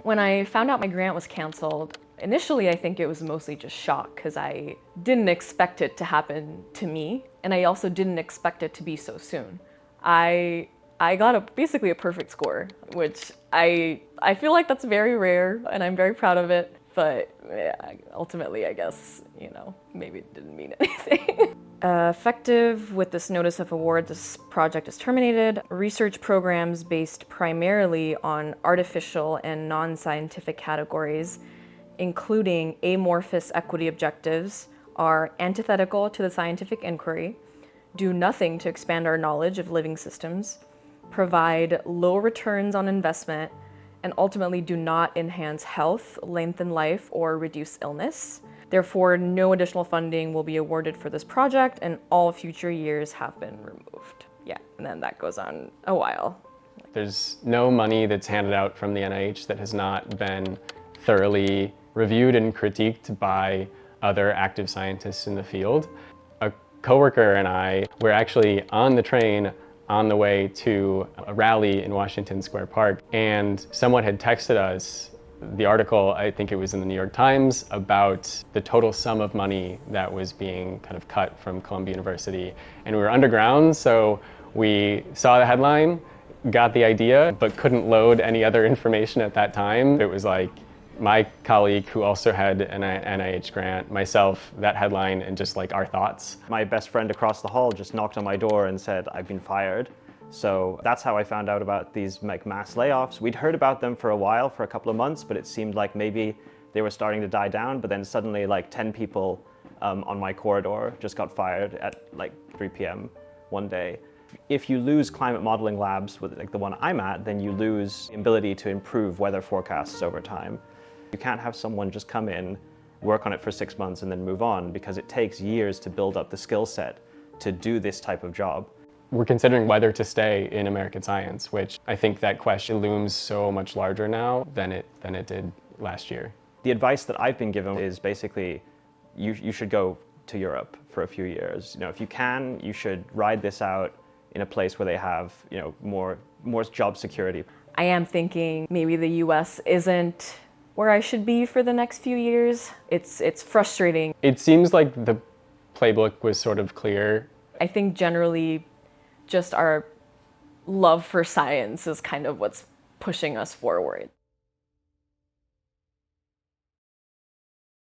When I found out my grant was canceled, initially I think it was mostly just shock because I didn't expect it to happen to me, and I also didn't expect it to be so soon. I got basically a perfect score, which I feel like that's very rare, and I'm very proud of it. But yeah, ultimately, I guess, maybe it didn't mean anything. Effective with this notice of award, this project is terminated. Research programs based primarily on artificial and non-scientific categories, including amorphous equity objectives, are antithetical to the scientific inquiry, do nothing to expand our knowledge of living systems, provide low returns on investment, and ultimately do not enhance health, lengthen life, or reduce illness. Therefore, no additional funding will be awarded for this project, and all future years have been removed. Yeah, and then that goes on a while. There's no money that's handed out from the NIH that has not been thoroughly reviewed and critiqued by other active scientists in the field. A coworker and I were actually on the train on the way to a rally in Washington Square Park, and someone had texted us the article, I think it was in the New York Times, about the total sum of money that was being kind of cut from Columbia University. And we were underground, so we saw the headline, got the idea, but couldn't load any other information at that time. It was like my colleague who also had an NIH grant, myself, that headline, and just like our thoughts. My best friend across the hall just knocked on my door and said, "I've been fired." So that's how I found out about these mass layoffs. We'd heard about them for a while, for a couple of months, but it seemed like maybe they were starting to die down. But then suddenly like 10 people on my corridor just got fired at like 3 p.m. one day. If you lose climate modeling labs with like the one I'm at, then you lose the ability to improve weather forecasts over time. You can't have someone just come in, work on it for 6 months and then move on, because it takes years to build up the skill set to do this type of job. We're considering whether to stay in American science, which I think that question looms so much larger now than it did last year. The advice that I've been given is basically you should go to Europe for a few years. If you can, you should ride this out in a place where they have more job security. I am thinking maybe the US isn't where I should be for the next few years. It's frustrating. It seems like the playbook was sort of clear. I think generally just our love for science is kind of what's pushing us forward.